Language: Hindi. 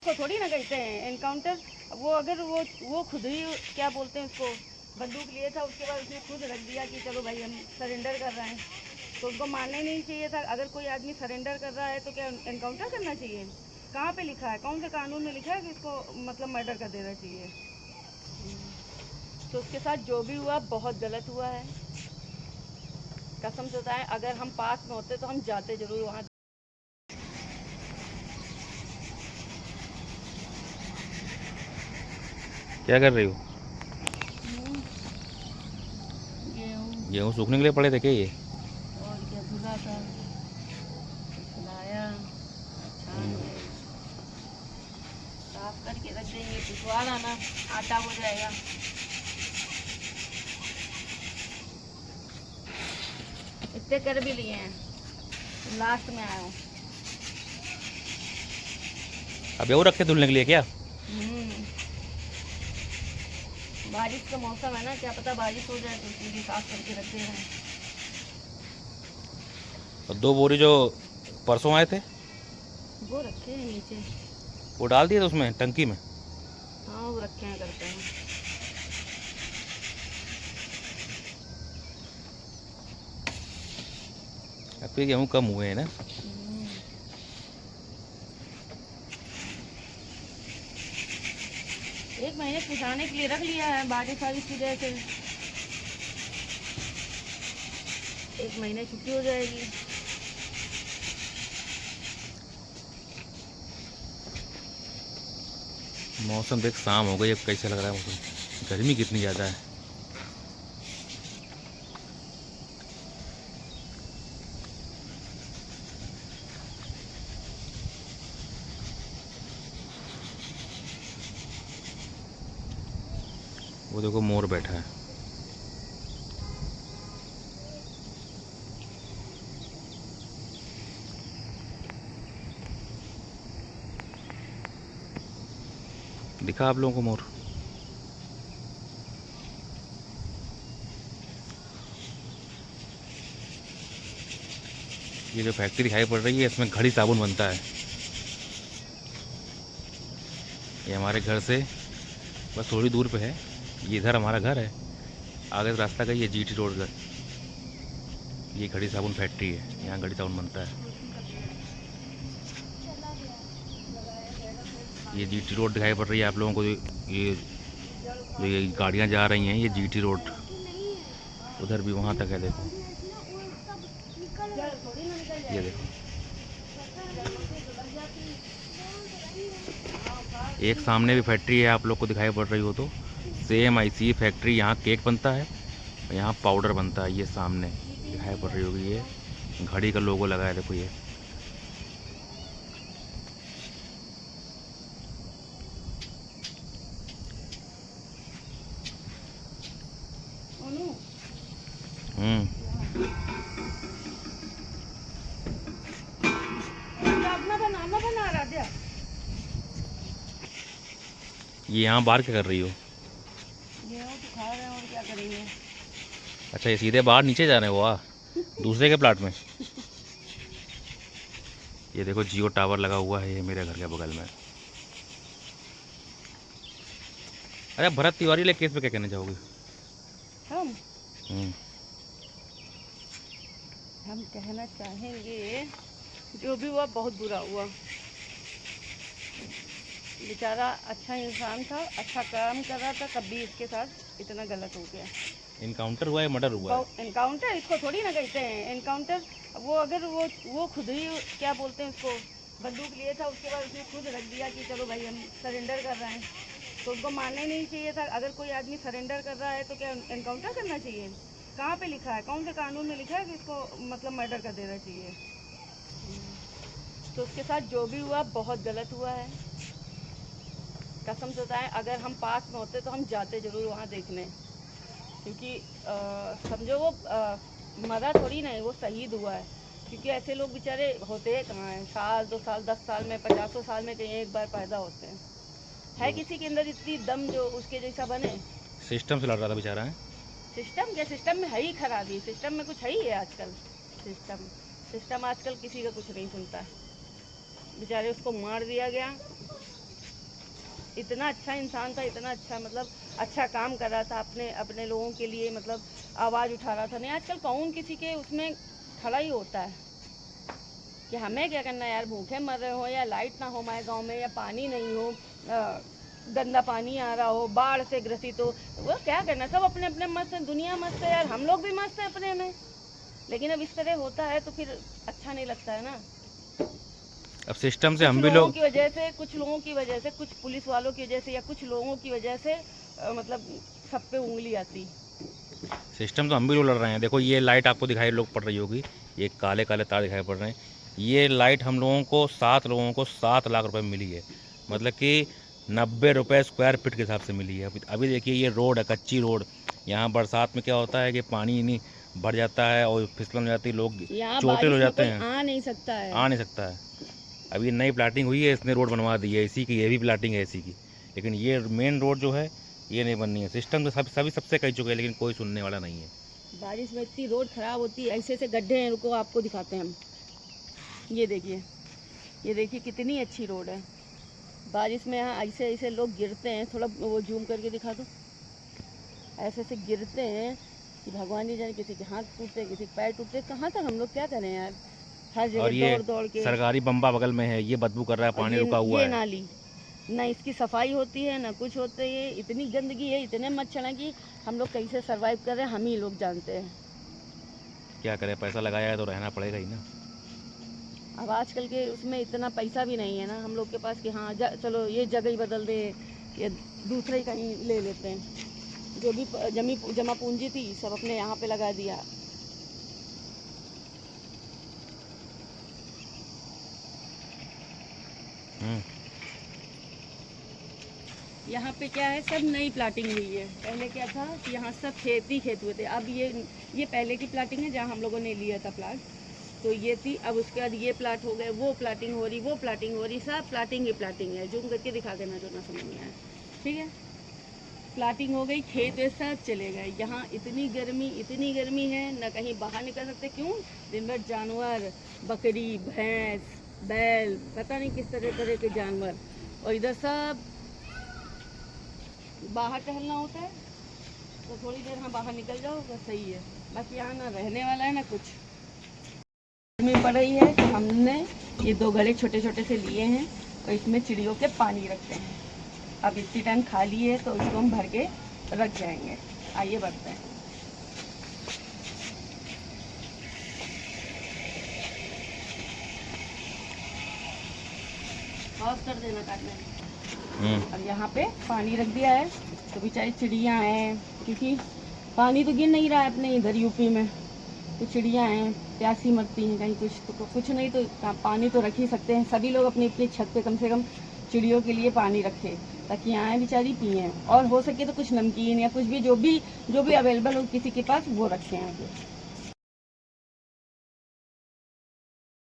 को थोड़ी ना कहते हैं एनकाउंटर। वो अगर वो खुद ही क्या बोलते हैं उसको, बंदूक लिए था, उसके बाद उसने खुद रख दिया कि चलो भाई हम सरेंडर कर रहे हैं, तो उनको मानना नहीं चाहिए था। अगर कोई आदमी सरेंडर कर रहा है तो क्या एनकाउंटर करना चाहिए? कहाँ पे लिखा है, कौन से कानून में लिखा है कि इसको मतलब मर्डर कर देना चाहिए? तो उसके साथ जो भी हुआ बहुत गलत हुआ है। कसम से बताएं, अगर हम पास में होते तो हम जाते जरूर वहाँ। क्या कर रही हो? गेहूँ गेहूँ सूखने के लिए पड़े थे क्या ये? और क्या, धुला था, सुलाया, छान के साफ करके रख देंगे, पिसवा लाना, आटा हो जाएगा। इतने कर भी लिए हैं, लास्ट में आया हूँ। अब वो रखे धुलने के लिए क्या? बारिश का मौसम है ना, क्या पता बारिश हो जाए तो इसलिए साफ करके रख दे रहे हैं। और 2 बोरी जो परसों आए थे वो रखे हैं नीचे। वो डाल दिए थे उसमें टंकी में। हाँ वो रखे हैं, करते हैं। आपके गेहूँ कम हुए हैं ना? एक महीने पिसाने के लिए रख लिया है, बारिश वारिश की वजह से 1 महीने छुट्टी हो जाएगी। मौसम देख, शाम हो गई, अब कैसा लग रहा है मौसम। गर्मी कितनी ज़्यादा है। वो देखो मोर बैठा है। दिखा आप लोगों को मोर? ये जो फैक्ट्री दिखाई पड़ रही है इसमें घड़ी साबुन बनता है। ये हमारे घर से बस थोड़ी दूर पे है। ये इधर हमारा घर है, आगे रास्ता का ये जीटी रोड का, ये घड़ी साबुन फैक्ट्री है, यहाँ घड़ी साबुन बनता है। ये जीटी रोड दिखाई पड़ रही है आप लोगों को। ये गाड़ियाँ जा रही हैं, ये जीटी रोड उधर भी वहाँ तक है। देखो ये देखो, एक सामने भी फैक्ट्री है आप लोग को दिखाई पड़ रही हो तो, सेम ऐसी फैक्ट्री। यहाँ केक बनता है, यहाँ पाउडर बनता है। ये सामने दिखाई पड़ रही होगी, ये घड़ी का लोगो लगा है, देखो ये। ये यहाँ बाहर क्या कर रही हो? गेहूँ तो खा रहे हैं और क्या करेंगे। अच्छा, ये सीधे बाहर नीचे जा रहे हो? वाह, दूसरे के प्लाट में। ये देखो जियो टावर लगा हुआ है, ये मेरे घर के बगल में। अरे भरत तिवारी ले केस पे क्या कहना चाहोगे? हम कहना चाहेंगे जो भी हुआ बहुत बुरा हुआ। बेचारा अच्छा इंसान था, अच्छा काम कर रहा था, तब भी इसके साथ इतना गलत हो गया। इनकाउंटर हुआ है, मर्डर हुआ है? एनकाउंटर इसको थोड़ी ना कहते हैं एनकाउंटर। वो अगर वो खुद ही क्या बोलते हैं उसको, बंदूक लिए था, उसके बाद उसने खुद रख दिया कि चलो भाई हम सरेंडर कर रहे हैं, तो उनको मानना नहीं चाहिए था। अगर कोई आदमी सरेंडर कर रहा है तो क्या एनकाउंटर करना चाहिए? कहाँ पे लिखा है, कौन से कानून में लिखा है कि इसको मतलब मर्डर कर देना चाहिए? तो उसके साथ जो भी हुआ बहुत गलत हुआ है। कसम से बताएं, अगर हम पास में होते तो हम जाते ज़रूर वहाँ देखने, क्योंकि समझो वो मरा थोड़ी नहीं, वो शहीद हुआ है। क्योंकि ऐसे लोग बेचारे होते हैं कहाँ हैं, साल 2 साल 10 साल में 50 साल में कहीं एक बार पैदा होते हैं। है किसी के अंदर इतनी दम जो उसके जैसा बने? सिस्टम से लड़ रहा था बेचारा है। सिस्टम क्या, सिस्टम में है ही खराबी, सिस्टम में कुछ है ही है आजकल। सिस्टम आजकल किसी का कुछ नहीं सुनता। बेचारे उसको मार दिया गया, इतना अच्छा इंसान था, इतना अच्छा मतलब अच्छा काम कर रहा था अपने अपने लोगों के लिए, मतलब आवाज़ उठा रहा था। नहीं आजकल कौन किसी के उसमें खड़ा ही होता है कि हमें क्या करना है यार, भूखे मर रहे हो या लाइट ना हो हमारे गांव में, या पानी नहीं हो, गंदा पानी आ रहा हो, बाढ़ से ग्रसित हो, तो वो क्या करना, सब अपने अपने मस्त हैं, दुनिया मस्त है यार, हम लोग भी मस्त हैं अपने में। लेकिन अब इस तरह होता है तो फिर अच्छा नहीं लगता है ना। अब सिस्टम से कुछ हम भी लोगों लोग, की वजह से, कुछ लोगों की वजह से, कुछ पुलिस वालों की वजह से, या कुछ लोगों की वजह से मतलब सब पे उंगली आती। सिस्टम तो हम भी लोग लड़ रहे हैं। देखो ये लाइट आपको दिखाई लोग पड़ रही होगी, ये काले काले तार दिखाई पड़ रहे हैं। ये लाइट हम लोगों को 7 लोगों को 7 लाख रुपए में मिली है, मतलब कि 90 रुपये स्क्वायर फीट के हिसाब से मिली है। अभी देखिए ये रोड है, कच्ची रोड। यहाँ बरसात में क्या होता है कि पानी नहीं भर जाता है और फिसलन हो जाती है, लोग यहाँ चोटिल हो बारिश में जाते कोई हैं, आ नहीं सकता है। आ नहीं सकता है। अभी नई प्लाटिंग हुई है, इसने रोड बनवा दी है इसी की, ये भी प्लाटिंग है इसी की, लेकिन ये मेन रोड जो है ये नहीं बननी है। सिस्टम तो सभी सबसे कह चुके हैं, लेकिन कोई सुनने वाला नहीं है। बारिश में इतनी रोड खराब होती है, ऐसे ऐसे गड्ढे हैं, रुको आपको दिखाते हैं हम। ये देखिए कितनी अच्छी रोड है। बारिश में यहाँ ऐसे ऐसे लोग गिरते हैं, थोड़ा वो जूम करके दिखा दो, ऐसे ऐसे गिरते हैं कि भगवान ही जाने, किसी के हाथ टूटते, किसी के पैर टूटते, कहाँ तक हम लोग क्या करें यार, हर और जगह ये दौड़ दौड़ के। सरकारी बम्बा बगल में है, ये बदबू कर रहा है, और पानी रुका हुआ ये है। नाली, ना इसकी सफाई होती है ना कुछ होता है, ये इतनी गंदगी है, इतने मच्छर हैं कि हम लोग कैसे सरवाइव कर रहे हैं हम ही लोग जानते हैं। क्या करें, पैसा लगाया है तो रहना पड़ेगा ही ना। अब आजकल के उसमें इतना पैसा भी नहीं है ना हम लोग के पास कि हाँ चलो ये जगह ही बदल दे, या दूसरा ही कहीं ले लेते हैं। जो भी जमा पूंजी थी सब अपने यहाँ पे लगा दिया। यहाँ पे क्या है, सब नई प्लाटिंग हुई है। पहले क्या था कि यहाँ सब खेत हुए थे। अब ये पहले की प्लाटिंग है जहाँ हम लोगों ने लिया था प्लाट, तो ये थी। अब उसके बाद ये प्लाट हो गए, वो प्लाटिंग हो रही, वो प्लाटिंग हो रही, सब प्लाटिंग ही प्लाटिंग है। जूम करके दिखा देना जो ना समझ में आए, ठीक है। प्लाटिंग हो गई, खेत वे सब चले गए। यहाँ इतनी गर्मी है, ना कहीं बाहर निकल सकते। क्यों? दिन भर जानवर, बकरी, भैंस, बैल, पता नहीं किस तरह तरह के जानवर, और इधर सब बाहर टहलना होता है, तो थोड़ी देर हाँ बाहर निकल जाओ बस, सही है। बाकी यहाँ ना रहने वाला है ना कुछ। गर्मी पड़ रही है तो हमने ये 2 घड़े छोटे छोटे से लिए हैं, और इसमें चिड़ियों के पानी रखते हैं। अब इतनी टाइम खाली है तो इसको हम भर के रख जाएंगे। आइए बढ़ते हैं। ऑफ कर देना काटने में। अब यहाँ पे पानी रख दिया है, तो बेचारी चिड़ियाँ हैं, क्योंकि पानी तो गिर नहीं रहा है अपने इधर यूपी में, तो चिड़ियाँ हैं, प्यासी मरती हैं, कहीं कुछ नहीं तो पानी तो रख ही सकते हैं। सभी लोग अपनी अपनी छत पे कम से कम चिड़ियों के लिए पानी रखें, ताकि आए बेचारी पिएँ, और हो सके तो कुछ नमकीन या कुछ भी जो भी अवेलेबल हो किसी के पास, वो रखें आगे।